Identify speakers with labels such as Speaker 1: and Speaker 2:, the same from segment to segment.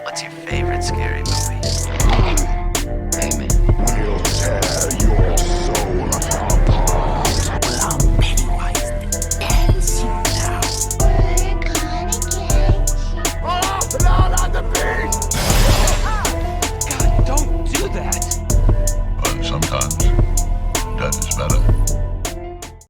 Speaker 1: What's your favorite scary movie? Hey, man.
Speaker 2: We'll tear your soul apart.
Speaker 1: Well, I'm Pennywise the dancing now.
Speaker 2: We're gonna get you.
Speaker 3: Oh, not on the beat!
Speaker 1: God, don't do that.
Speaker 4: But sometimes death is better.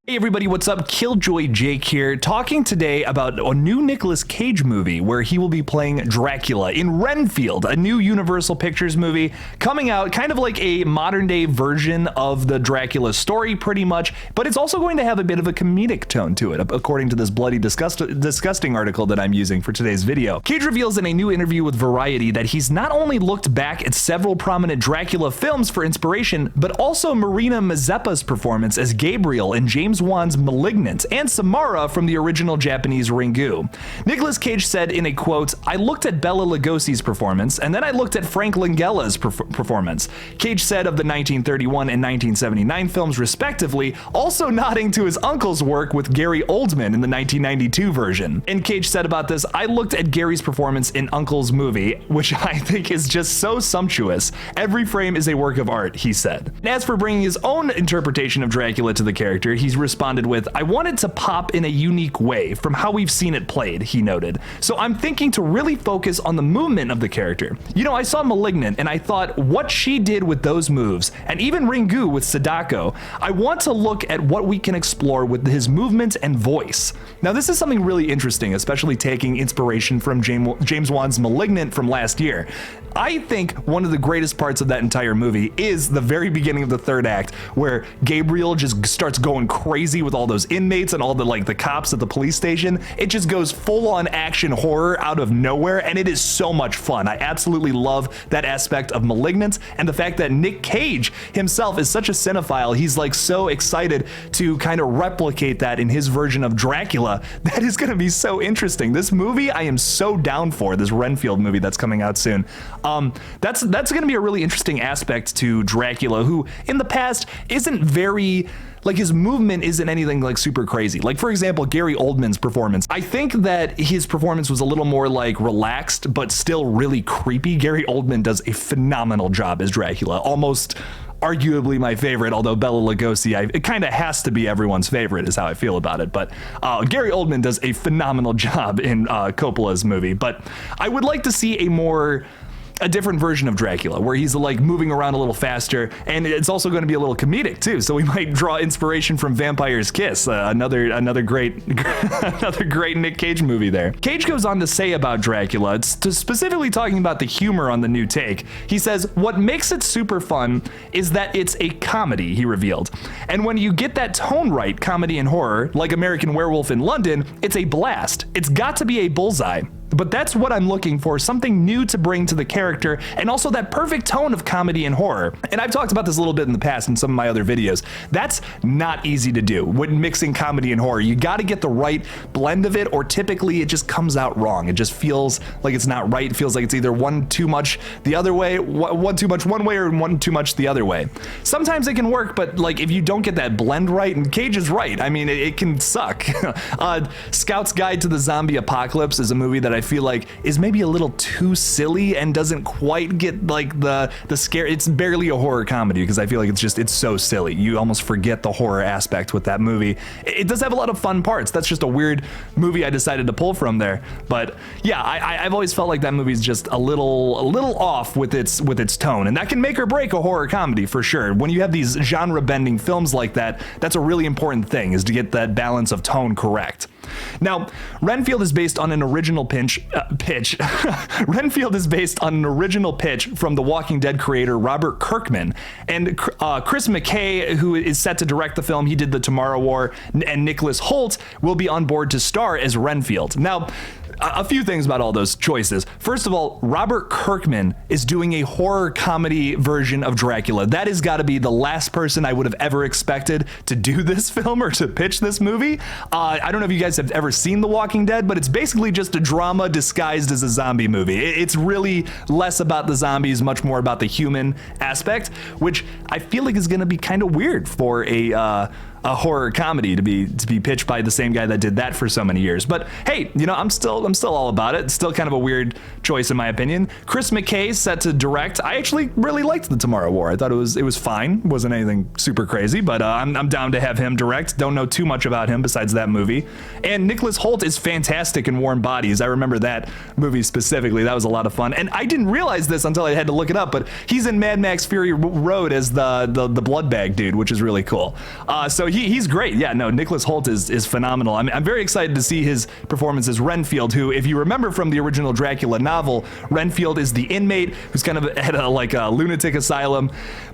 Speaker 5: Hey everybody, what's up? KillJoy Jake here, talking today about a new Nicolas Cage movie where he will be playing Dracula in Renfield, a new Universal Pictures movie coming out, kind of like a modern day version of the Dracula story pretty much, but it's also going to have a bit of a comedic tone to it, according to this bloody disgusting article that I'm using for today's video. Cage reveals in a new interview with Variety that he's not only looked back at several prominent Dracula films for inspiration, but also Marina Mazeppa's performance as Gabriel in James Wan's *Malignant* and Samara from the original Japanese Ringu. Nicolas Cage said in a quote, "I looked at Bela Lugosi's performance, and then I looked at Frank Langella's performance." Cage said of the 1931 and 1979 films respectively, also nodding to his uncle's work with Gary Oldman in the 1992 version. And Cage said about this, "I looked at Gary's performance in Uncle's movie, which I think is just so sumptuous. Every frame is a work of art," he said. And as for bringing his own interpretation of Dracula to the character, he's responded with, "I wanted to pop in a unique way from how we've seen it played," he noted. "So I'm thinking to really focus on the movement of the character. You know, I saw *Malignant* and I thought what she did with those moves, and even Ringu with Sadako, I want to look at what we can explore with his movement and voice." Now this is something really interesting, especially taking inspiration from James Wan's *Malignant* from last year. I think one of the greatest parts of that entire movie is the very beginning of the third act, where Gabriel just starts going crazy with all those inmates and all the cops at the police station. It just goes full on action horror out of nowhere, and it is so much fun. I absolutely love that aspect of *Malignant*, and the fact that Nick Cage himself is such a cinephile, he's like so excited to kind of replicate that in his version of Dracula. That is going to be so interesting. This movie I am so down for, this Renfield movie that's coming out soon. That's going to be a really interesting aspect to Dracula, who in the past isn't very, like, his movement isn't anything like super crazy. Like, for example, Gary Oldman's performance. I think that his performance was a little more like relaxed, but still really creepy. Gary Oldman does a phenomenal job as Dracula, almost arguably my favorite, although Bela Lugosi, it kind of has to be everyone's favorite is how I feel about it. But Gary Oldman does a phenomenal job in Coppola's movie. But I would like to see a different version of Dracula, where he's like moving around a little faster, and it's also going to be a little comedic too. So we might draw inspiration from *Vampire's Kiss*, another great Nick Cage movie there. Cage goes on to say about Dracula, specifically talking about the humor on the new take. He says, "What makes it super fun is that it's a comedy," he revealed. "And when you get that tone right, comedy and horror, like American Werewolf in London, it's a blast. It's got to be a bullseye. But that's what I'm looking for, something new to bring to the character, and also that perfect tone of comedy and horror." And I've talked about this a little bit in the past in some of my other videos. That's not easy to do when mixing comedy and horror. You got to get the right blend of it, or typically it just comes out wrong. It just feels like it's not right. It feels like it's either one too much the other way, one too much one way, or one too much the other way. Sometimes it can work, but like if you don't get that blend right, and Cage is right, I mean, it can suck. Scout's Guide to the Zombie Apocalypse is a movie that I feel like is maybe a little too silly and doesn't quite get like the scare. It's barely a horror comedy because I feel like it's so silly. You almost forget the horror aspect with that movie. It does have a lot of fun parts. That's just a weird movie I decided to pull from there. But yeah, I've always felt like that movie's just a little off with its tone, and that can make or break a horror comedy for sure. When you have these genre bending films like that, that's a really important thing, is to get that balance of tone correct. Now, Renfield is based on an original pitch. Renfield is based on an original pitch from The Walking Dead creator Robert Kirkman, and Chris McKay, who is set to direct the film, he did The Tomorrow War, and Nicholas Hoult will be on board to star as Renfield. Now, a few things about all those choices. First of all, Robert Kirkman is doing a horror comedy version of Dracula. That has got to be the last person I would have ever expected to do this film or to pitch this movie. I don't know if you guys have ever seen The Walking Dead, but it's basically just a drama disguised as a zombie movie. It's really less about the zombies, much more about the human aspect, which I feel like is going to be kind of weird for a a horror comedy to be pitched by the same guy that did that for so many years. But hey, you know, I'm still all about it. It's still kind of a weird choice in my opinion. Chris McKay set to direct. I actually really liked The Tomorrow War. I thought it was fine. Wasn't anything super crazy, but I'm down to have him direct. Don't know too much about him besides that movie. And Nicholas Hoult is fantastic in Warm Bodies. I remember that movie specifically. That was a lot of fun. And I didn't realize this until I had to look it up, but he's in Mad Max Fury Road as the blood bag dude, which is really cool. So he's great. Yeah, no, Nicholas Hoult is phenomenal. I'm very excited to see his performance as Renfield, who, if you remember from the original Dracula novel, Renfield is the inmate who's kind of at a lunatic asylum,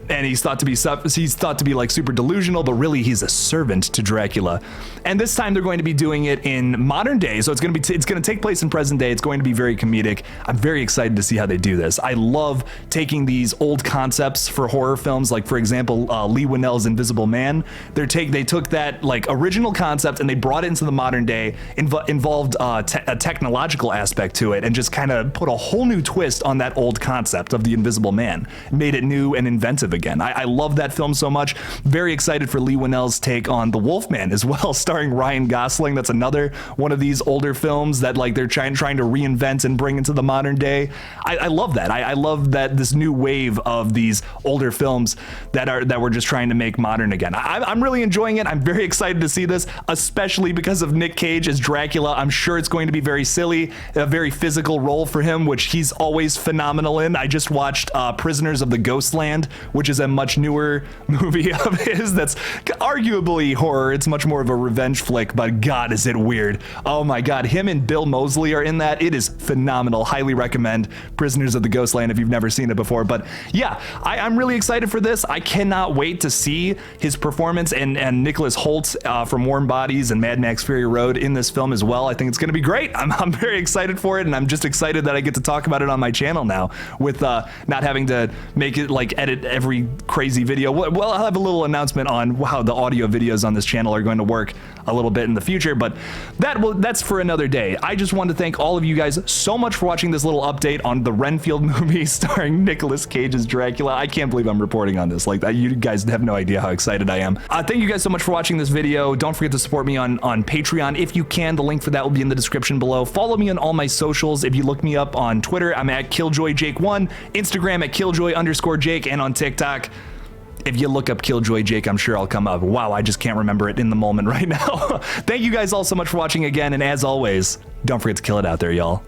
Speaker 5: and he's thought to be like super delusional, but really he's a servant to Dracula. And this time they're going to be doing it in modern day, so it's going to take place in present day. It's going to be very comedic. I'm very excited to see how they do this. I love taking these old concepts for horror films, like for example, Lee Winnell's Invisible Man. They took that like original concept and they brought it into the modern day, involved a technological aspect to it, and just kind of put a whole new twist on that old concept of the Invisible Man, made it new and inventive again. I love that film so much. Very excited for Lee Winnell's take on The Wolfman as well, starring Ryan Gosling. That's another one of these older films that like they're trying to reinvent and bring into the modern day. I love that. I love that this new wave of these older films that we're just trying to make modern again. I'm really enjoying it. I'm very excited to see this, especially because of Nick Cage as Dracula. I'm sure it's going to be very silly, a very physical role for him, which he's always phenomenal in. I just watched Prisoners of the Ghostland, which is a much newer movie of his that's arguably horror. It's much more of a revenge flick, but God, is it weird. Oh my God, him and Bill Moseley are in that. It is phenomenal. Highly recommend Prisoners of the Ghostland if you've never seen it before. But yeah, I'm really excited for this. I cannot wait to see his performance and Nicholas Hoult from Warm Bodies and Mad Max Fury Road in this film as well. I think it's going to be great. I'm very excited for it, and I'm just excited that I get to talk about it on my channel now with not having to make it like edit every crazy video. Well, I'll have a little announcement on how the audio videos on this channel are going to work a little bit in the future, but that's for another day. I just want to thank all of you guys so much for watching this little update on the Renfield movie starring Nicolas Cage as Dracula. I can't believe I'm reporting on this like that. You guys have no idea how excited I am. Thank you guys so much for watching this video. Don't forget to support me on Patreon if you can. The link for that will be in the description below. Follow me on all my socials. If you look me up on Twitter, I'm at KillJoyJake1, Instagram at KillJoy_Jake, and on TikTok, if you look up KillJoy Jake, I'm sure I'll come up. Wow, I just can't remember it in the moment right now. Thank you guys all so much for watching again, and as always, don't forget to kill it out there, y'all.